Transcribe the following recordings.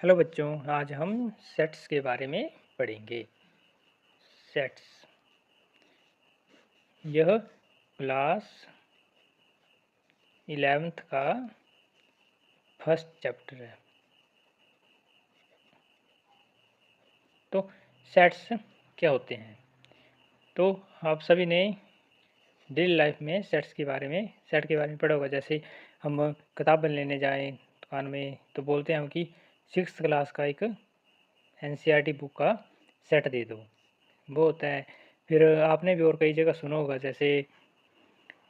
Hello बच्चों, आज हम सेट्स के बारे में पढ़ेंगे। सेट्स, यह क्लास 11th का फर्स्ट चैप्टर है। तो सेट्स क्या होते हैं? तो आप सभी ने डेली लाइफ में सेट के बारे में पढ़ा होगा। जैसे हम किताब लेने जाएं दुकान में तो बोलते हैं हम कि 6th क्लास का एक NCERT बुक का सेट दे दो, वो होता है। फिर आपने भी और कई जगह सुना होगा, जैसे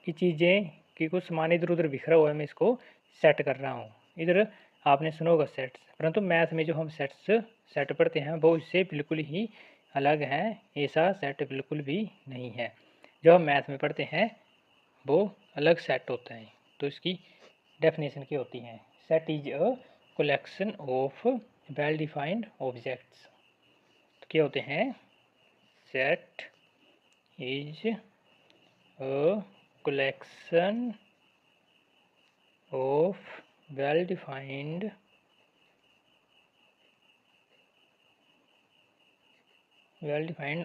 कि चीज़ें कि कुछ सामान इधर उधर बिखरा हुआ है, मैं इसको सेट कर रहा हूँ। इधर आपने सुना होगा सेट्स, परंतु मैथ में जो हम सेट पढ़ते हैं वो इससे बिल्कुल ही अलग है। ऐसा सेट बिल्कुल भी नहीं है। जो हम मैथ में पढ़ते हैं वो अलग सेट होता है। तो इसकी डेफिनेशन क्या होती है? Set is a collection of well defined objects. तो क्या होते हैं? Set is a collection of well defined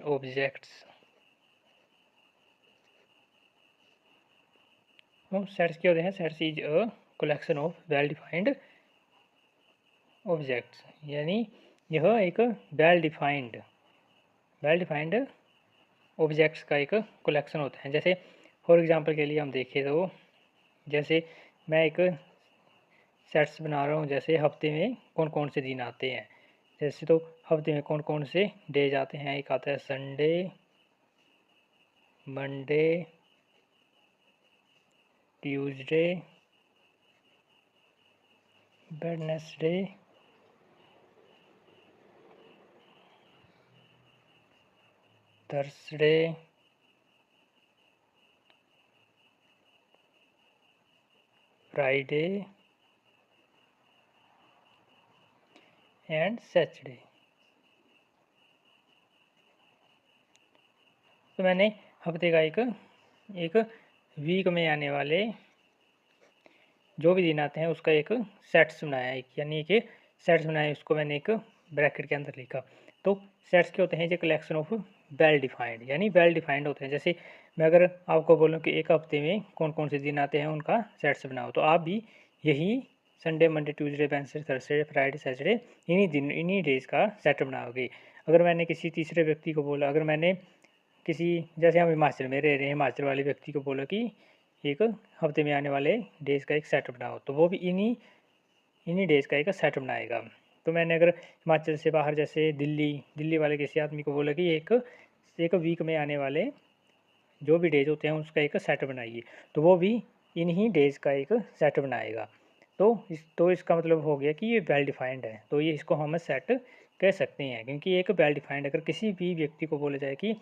objects। Sets क्या होते हैं? Sets is a collection of well defined objects, यानी यह एक वेल डिफाइंड ऑब्जेक्ट्स का एक कलेक्शन होता है। जैसे फॉर एग्जांपल के लिए हम देखें तो जैसे मैं एक सेट्स बना रहा हूँ। जैसे हफ्ते में कौन कौन से दिन आते हैं, जैसे तो हफ्ते में कौन कौन से डेज आते हैं। एक आता है Sunday, Monday, Tuesday, Wednesday, Thursday, Friday and Saturday. तो मैंने हफ्ते का एक वीक में आने वाले जो भी दिन आते हैं उसका एक सेट्स बनाया है, यानी एक सेट्स बनाया, उसको मैंने एक ब्रैकेट के अंदर लिखा। तो सेट्स क्या होते हैं? ये कलेक्शन ऑफ वेल डिफाइंड, यानी वेल डिफाइंड होते हैं। जैसे मैं अगर आपको बोलूँ कि एक हफ्ते में कौन कौन से दिन आते हैं उनका सेट्स बनाओ, तो आप भी यही Sunday, Monday, Tuesday, Wednesday, Thursday, Friday, Saturday, इन्हीं डेज का सेट बनाओगे। अगर मैंने किसी तीसरे व्यक्ति को बोला, अगर मैंने किसी, जैसे हम हिमाचल में रह रहे हैं, हिमाचल वाले व्यक्ति को बोला कि एक हफ्ते में आने वाले डेज का एक सेट बनाओ, तो वो भी इन्हीं डेज का एक सेट बनाएगा। तो मैंने अगर हिमाचल से बाहर जैसे दिल्ली वाले किसी आदमी को बोला कि एक वीक में आने वाले जो भी डेज होते हैं उसका एक सेट बनाइए, तो वो भी इन्हीं डेज का एक सेट बनाएगा। तो इसका मतलब हो गया कि ये वेल डिफाइंड है। तो ये इसको हम सेट कह सकते हैं, क्योंकि एक वेल डिफाइंड, अगर किसी भी व्यक्ति को बोला जाए कि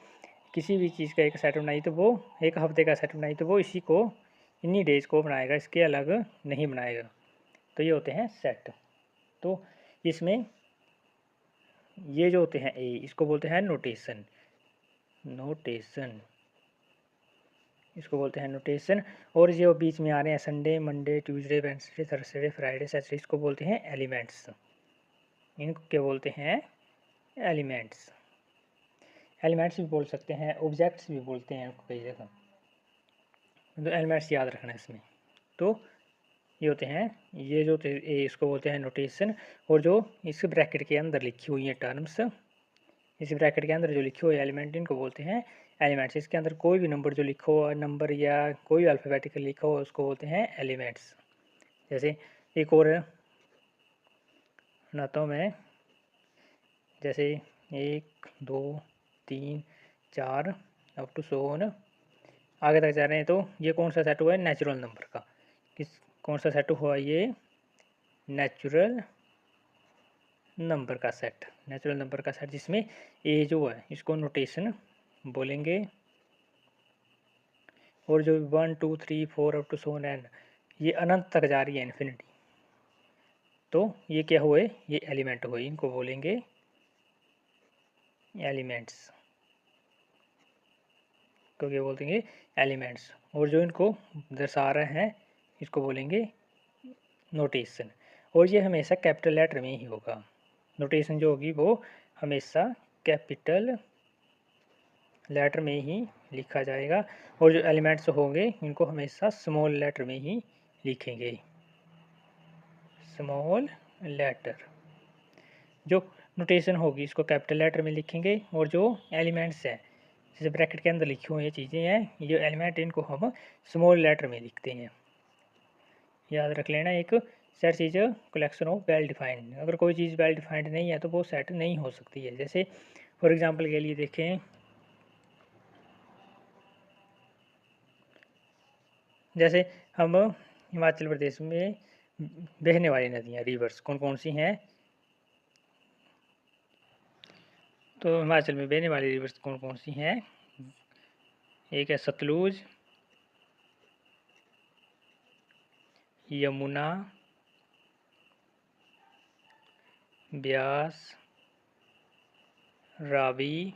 किसी भी चीज़ का एक सेट बनाई, तो वो एक हफ्ते का सेट बनाई, तो वो इसी को इन्हीं डेज को बनाएगा, इसके अलग नहीं बनाएगा। तो ये होते हैं सेट। तो इसमें ये जो होते हैं इसको बोलते हैं नोटेशन इसको बोलते हैं नोटेशन। और जो बीच में आ रहे हैं Sunday, Monday, Tuesday, Wednesday, Thursday, Friday, Saturday, इसको बोलते हैं एलिमेंट्स। इनको क्या बोलते हैं? एलिमेंट्स भी बोल सकते हैं, ऑब्जेक्ट्स भी बोलते हैं इनको कई जगह। तो एलिमेंट्स याद रखना है इसमें। तो ये होते हैं, ये जो इसको बोलते हैं नोटेशन। और जो इस ब्रैकेट के अंदर लिखी हुई है टर्म्स, इस ब्रैकेट के अंदर जो लिखे हुए एलिमेंट, इनको बोलते हैं एलिमेंट्स। इसके अंदर कोई भी नंबर जो लिखा हो, नंबर या कोई अल्फ़ाबेटिकल लिखा हो, उसको बोलते हैं एलिमेंट्स। जैसे एक और बनाता हूँ मैं, जैसे 1 2 3 4 अप टू सो ऑन, आगे तक जा रहे हैं। तो ये कौन सा सेट हुआ है? नेचुरल नंबर का। कौन सा सेट हुआ? ये नेचुरल नंबर का सेट, जिसमें ए जो है इसको नोटेशन बोलेंगे। और जो 1 2 3 4 अप टू सो ऑन, ये अनंत तक जा रही है, इन्फिनिटी। तो ये क्या हुए? ये एलिमेंट हुए, इनको बोलेंगे एलिमेंट्स। तो क्या बोलते हैं? एलिमेंट्स। और जो इनको दर्शा रहे हैं इसको बोलेंगे नोटेशन। और ये हमेशा कैपिटल लेटर में ही होगा। नोटेशन जो होगी वो हमेशा कैपिटल लेटर में ही लिखा जाएगा, और जो एलिमेंट्स होंगे इनको हमेशा स्मॉल लेटर में ही लिखेंगे, स्मॉल लेटर। जो नोटेशन होगी इसको कैपिटल लेटर में लिखेंगे, और जो एलिमेंट्स हैं जैसे ब्रैकेट के अंदर लिखी हुई ये चीज़ें हैं, ये जो एलिमेंट इनको हम स्मॉल लेटर में लिखते हैं। याद रख लेना, एक set cheese collection of well defined. अगर कोई चीज़ वेल डिफाइंड नहीं है तो वो सेट नहीं हो सकती है। जैसे फॉर एग्जांपल के लिए देखें, जैसे हम हिमाचल प्रदेश में बहने वाली नदियाँ, रिवर्स कौन कौन सी हैं, तो हिमाचल में बहने वाली रिवर्स कौन कौन सी हैं, एक है सतलुज, यमुना, ब्यास, रावी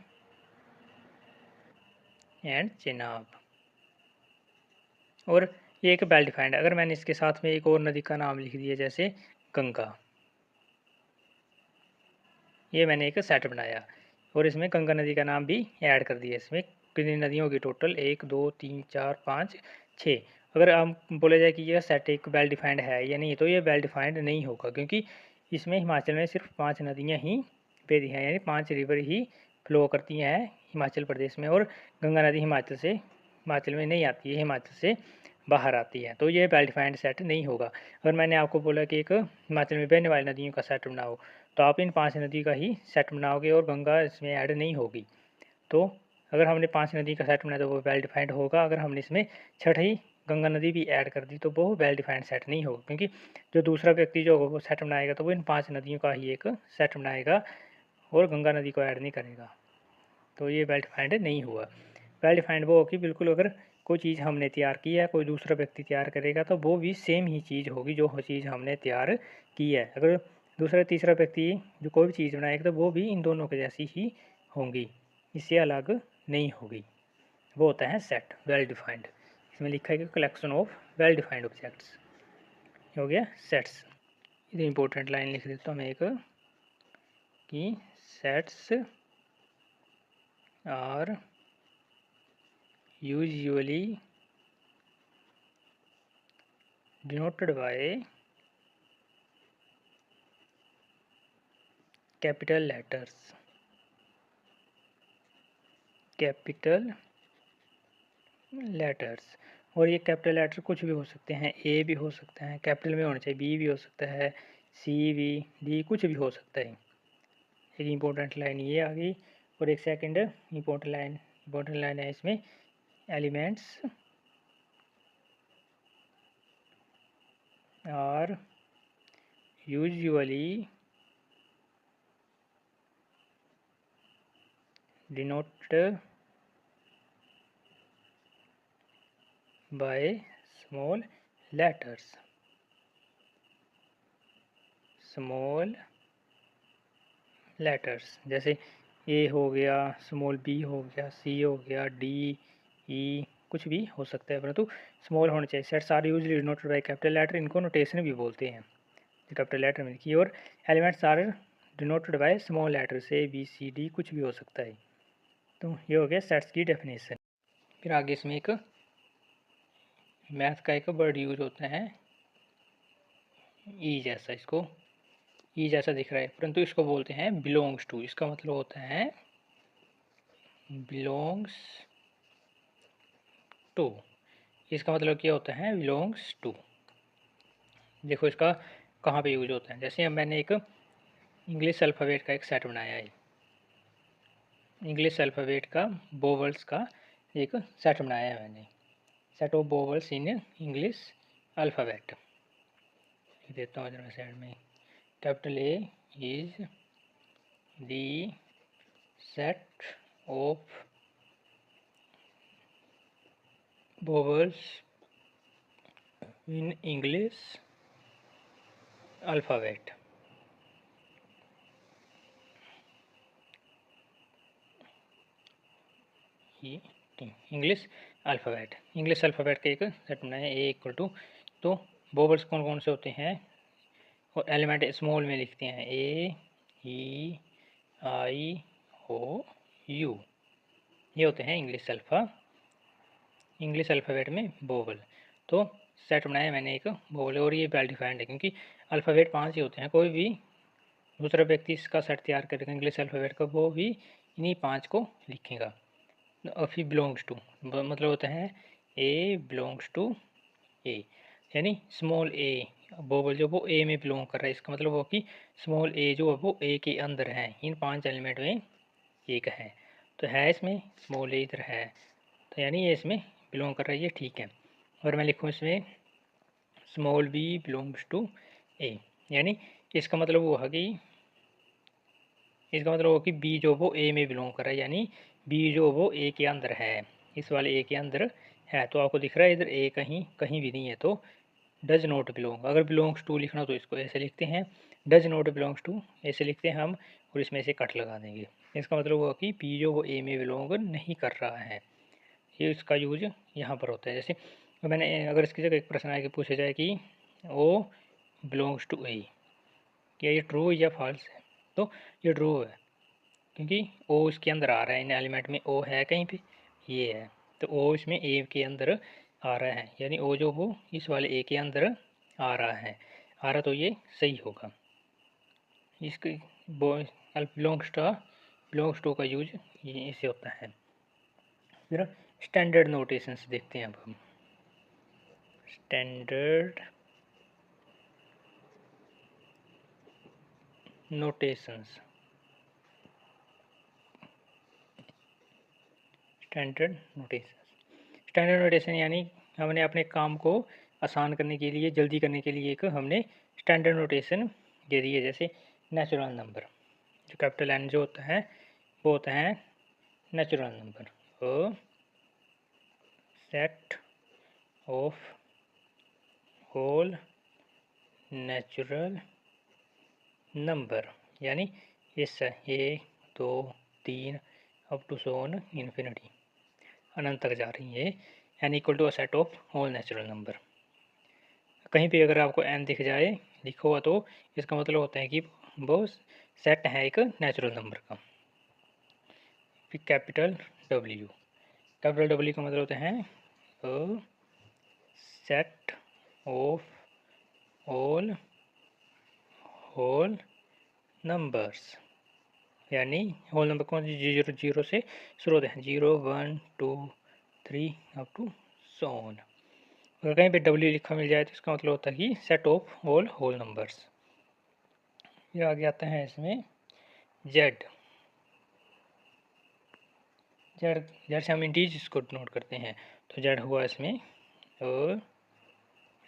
एंड चेनाब। और ये एक वेल डिफाइंड। अगर मैंने इसके साथ में एक और नदी का नाम लिख दिया जैसे गंगा, ये मैंने एक सेट बनाया और इसमें गंगा नदी का नाम भी ऐड कर दिया। इसमें कितनी नदियों की टोटल 1 2 3 4 5 6। अगर हम बोले जाए कि यह सेट एक वेल डिफाइंड है या नहीं, तो ये वेल डिफाइंड नहीं होगा, क्योंकि इसमें हिमाचल में सिर्फ 5 नदियाँ ही बहती हैं, यानी 5 रिवर ही फ्लो करती हैं हिमाचल प्रदेश में, और गंगा नदी हिमाचल में नहीं आती है, हिमाचल से बाहर आती है, तो ये वेल डिफाइंड सेट नहीं होगा। अगर मैंने आपको बोला कि एक हिमाचल में बहने वाली नदियों का सेट बनाओ, तो आप इन 5 नदी का ही सेट बनाओगे और गंगा इसमें ऐड नहीं होगी। तो अगर हमने 5 नदी का सेट बनाया तो वो वेल डिफाइंड होगा। अगर हमने इसमें छठी गंगा नदी भी ऐड कर दी तो वो वेल डिफाइंड सेट नहीं होगा, क्योंकि जो दूसरा व्यक्ति जो होगा वो सेट बनाएगा तो वो इन 5 नदियों का ही एक सेट बनाएगा और गंगा नदी को ऐड नहीं करेगा, तो ये वेल डिफाइंड नहीं हुआ। वेल डिफाइंड वो होगी बिल्कुल, अगर कोई चीज़ हमने तैयार की है, कोई दूसरा व्यक्ति तैयार करेगा तो वो भी सेम ही चीज़ होगी जो चीज़ हमने तैयार की है। अगर दूसरा तीसरा व्यक्ति जो कोई भी चीज़ बनाएगा तो वो भी इन दोनों के जैसी ही होंगी, इससे अलग नहीं होगी। वो होता है सेट वेल डिफाइंड। इसमें लिखा है कि collection of well defined objects, हो गया सेट्स। ये इंपॉर्टेंट लाइन लिख देता हूँ मैं एक, कि sets are usually denoted by capital letters, capital letters. और ये कैपिटल लेटर कुछ भी हो सकते हैं, ए भी हो सकता है, कैपिटल में होना चाहिए, बी भी हो सकता है, सी भी, डी कुछ भी हो सकता है। एक इम्पोर्टेंट लाइन ये आ गई। और एक सेकंड इम्पोर्टेंट लाइन है इसमें, elements are usually denoted by small letters, small letters. जैसे ए हो गया, स्मॉल बी हो गया, सी हो गया, डी ई कुछ भी हो सकता है, परंतु स्मॉल होने चाहिए। Sets are usually denoted by capital letter, इनको नोटेशन भी बोलते हैं कैपिटल लेटर में लिखिए। और elements are denoted by small letters, A B C D कुछ भी हो सकता है। तो ये हो गया सेट्स की डेफिनेशन। फिर आगे इसमें एक मैथ का एक वर्ड यूज होता है ई जैसा, इसको ई जैसा दिख रहा है, परंतु इसको बोलते हैं बिलोंग्स टू। इसका मतलब होता है बिलोंग्स टू। इसका मतलब क्या होता है, बिलोंग्स टू। देखो इसका कहाँ पे यूज होता है। जैसे अब मैंने एक इंग्लिश अल्फ़ाबेट का एक सेट बनाया है, इंग्लिश अल्फ़ाबेट का वोवेल्स का एक सेट बनाया है मैंने, set of vowels in English alphabet. देता हूँ इधर साइड में, capital A is the set of vowels in English alphabet। English alphabet का एक सेट बनाया ए इक्वल टू, तो वोवेल्स कौन कौन से होते हैं और एलिमेंट स्मॉल में लिखते हैं, ए ई आई ओ यू, ये होते हैं इंग्लिश अल्फ़ाबेट में वोवल। तो सेट बनाया मैंने एक वोवल, और ये वेल डिफाइंड है क्योंकि अल्फ़ाबेट 5 ही होते हैं। कोई भी दूसरा व्यक्ति इसका सेट तैयार करेगा इंग्लिश अल्फ़ाबेट का, वो भी इन्हीं 5 को लिखेगा। अफी बिलोंग्स टू मतलब होता है ए बिलोंग्स टू ए, यानी स्मॉल ए वोवल जो वो ए में बिलोंग कर रहा है, इसका मतलब वो कि स्मॉल ए जो है वो ए के अंदर है, इन 5 एलिमेंट में एक है। तो है इसमें स्मॉल ए इधर है, तो यानी ये इसमें बिलोंग कर रहा है, ये ठीक है। और मैं लिखूँ इसमें स्मॉल बी बिलोंग्स टू ए, यानी इसका मतलब वो है कि बी जो वो ए में बिलोंग कर रहा है, यानी बी जो वो ए के अंदर है, इस वाले ए के अंदर है। तो आपको दिख रहा है इधर ए कहीं कहीं भी नहीं है, तो डज नॉट बिलोंग। अगर बिलोंग्स टू लिखना तो इसको ऐसे लिखते हैं, डज नॉट बिलोंग्स टू ऐसे लिखते हैं हम, और इसमें से कट लगा देंगे। इसका मतलब हुआ कि बी जो वो ए में बिलोंग नहीं कर रहा है, ये इसका यूज यहाँ पर होता है। जैसे मैंने अगर इसकी जगह एक प्रश्न आगे पूछा जाए कि ओ बिलोंग्स टू ए, क्या ये ट्रू या फॉल्स है, तो ये ट्रू है क्योंकि ओ इसके अंदर आ रहा है, इन एलिमेंट में ओ है कहीं पे, ये है, तो ओ इसमें ए के अंदर आ रहा है, यानी ओ जो वो इस वाले ए के अंदर आ रहा तो ये सही होगा। इसके बिलोंग्स टू का यूज ये इससे होता है। फिर स्टैंडर्ड नोटेशंस देखते हैं अब हम। स्टैंडर्ड नोटेशंस, स्टैंडर्ड नोटेशन यानी हमने अपने काम को आसान करने के लिए, जल्दी करने के लिए एक हमने स्टैंडर्ड नोटेशन दे दी है। जैसे नेचुरल नंबर, जो कैपिटल एन जो होता है वो होता है natural number. O set of whole natural number, यानी इस 1 2 3 up to so on infinity, अनंत तक जा रही है, N equal to a set of whole natural number. कहीं पे अगर आपको एन दिख जाए लिखा हुआ, तो इसका मतलब होता है कि वो सेट है एक नेचुरल नंबर का। फिर कैपिटल डब्ल्यू का मतलब होता है set of all whole numbers, यानी होल नंबर कौन सी, 0 से शुरू होते हैं, 0 1 2 3 अप टू सो ऑन। अगर कहीं पे डब्ल्यू लिखा मिल जाए तो इसका मतलब होता है कि set of all whole numbers. फिर आगे आता है इसमें जेड से हम इंटीजर्स को नोट करते हैं, तो जेड हुआ इसमें और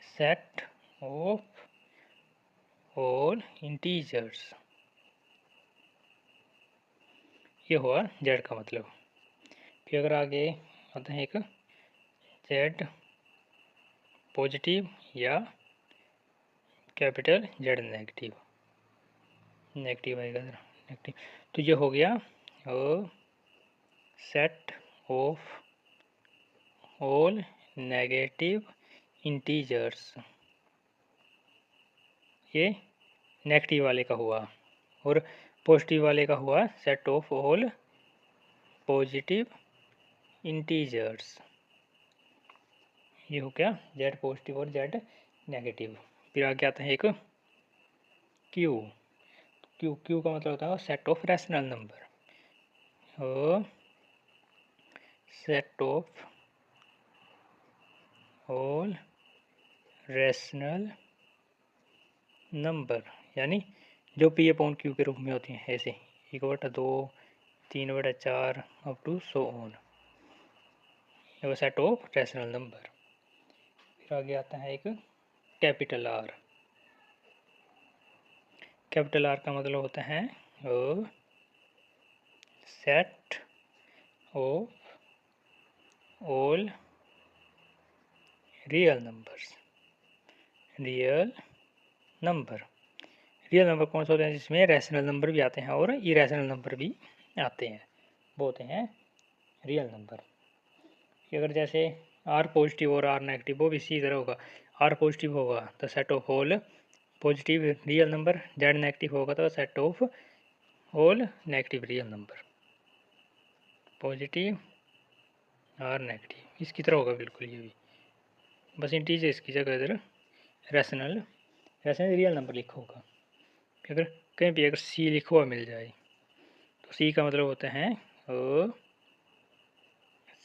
सेट ऑफ ऑल इंटीजर्स, ये हुआ जेड का मतलब। फिर अगर आगे आता है एक जेड पॉजिटिव या कैपिटल जेड नेगेटिव आएगा नेगेटिव, तो ये हो गया set of all negative integers, ये नेगेटिव वाले का हुआ। और पॉजिटिव वाले का हुआ set of all positive integers, ये हो गया जेड पॉजिटिव और जेड नेगेटिव। फिर आगे आता है एक क्यू का मतलब होता है सेट ऑफ रैशनल नंबर, और set of all rational number, यानी जो पी अपॉन क्यू के रूप में होती हैं, ऐसे 1/2 3/4 अप टू सो ऑन, वो सेट ऑफ रैशनल नंबर। फिर आगे आता है एक कैपिटल आर का मतलब होता है set of all real number कौन से होते हैं, जिसमें रैशनल नंबर भी आते हैं और इरेशनल नंबर भी आते हैं, वो होते हैं रियल नंबर। अगर जैसे आर पॉजिटिव और आर नेगेटिव, वो भी इसी तरह होगा। आर पॉजिटिव होगा तो set of all positive real number, Z negative होगा तो set of whole negative real number, positive और नेगेटिव, इसकी तरह होगा बिल्कुल ये भी, बस इंटीजर्स की जगह इधर रैशनल रियल नंबर लिखा होगा। अगर कहीं भी अगर सी लिखा हुआ मिल जाए तो सी का मतलब होता है O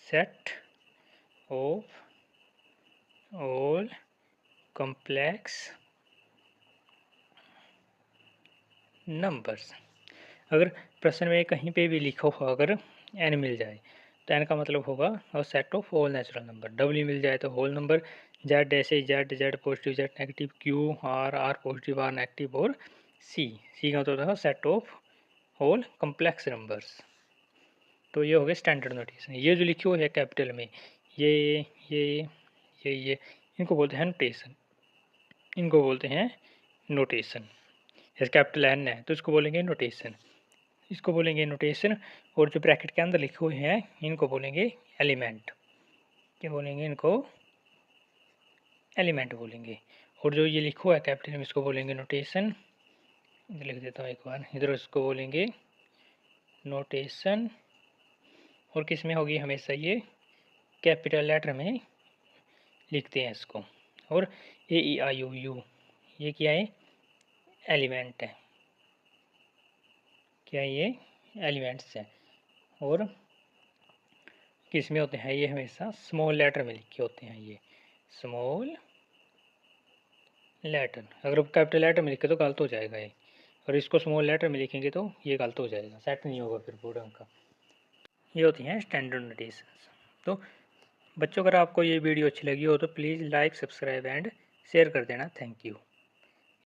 set of all complex numbers. अगर प्रश्न में कहीं पे भी लिखा हुआ अगर एन मिल जाए तो एन का मतलब होगा और set of all natural number. W मिल जाए तो होल नंबर, जेड ऐसे Z, Z positive Z negative, Q R positive R negative, और सी का मतलब होगा set of all complex numbers. तो ये हो गया स्टैंडर्ड नोटेशन। ये जो लिखी हुई है कैपिटल में, ये ये ये इनको बोलते हैं नोटेशन, इनको बोलते हैं नोटेशन। जैसे कैपिटल एन है तो इसको बोलेंगे नोटेशन, इसको बोलेंगे नोटेशन। और जो ब्रैकेट के अंदर लिखे हुए हैं इनको बोलेंगे एलिमेंट, क्या बोलेंगे इनको, एलिमेंट बोलेंगे। और जो ये लिखा हुआ है कैपिटल में इसको बोलेंगे नोटेशन, इधर लिख देता हूँ एक बार, इधर इसको बोलेंगे नोटेशन। और किस में होगी हमेशा ये कैपिटल लेटर में लिखते हैं इसको। और ए ई आई ओ यू ये क्या है, एलिमेंट है, क्या ये एलिमेंट्स है। और किस में होते हैं ये हमेशा स्मॉल लेटर में लिखे होते हैं, ये स्मॉल लेटर। अगर कैपिटल लेटर में लिखे तो गलत हो जाएगा ये, और इसको स्मॉल लेटर में लिखेंगे तो ये गलत हो जाएगा, सेट नहीं होगा फिर पूरा उनका। ये होती हैं स्टैंडर्ड नोटेशंस। तो बच्चों अगर आपको ये वीडियो अच्छी लगी हो तो please like subscribe and share कर देना। Thank you.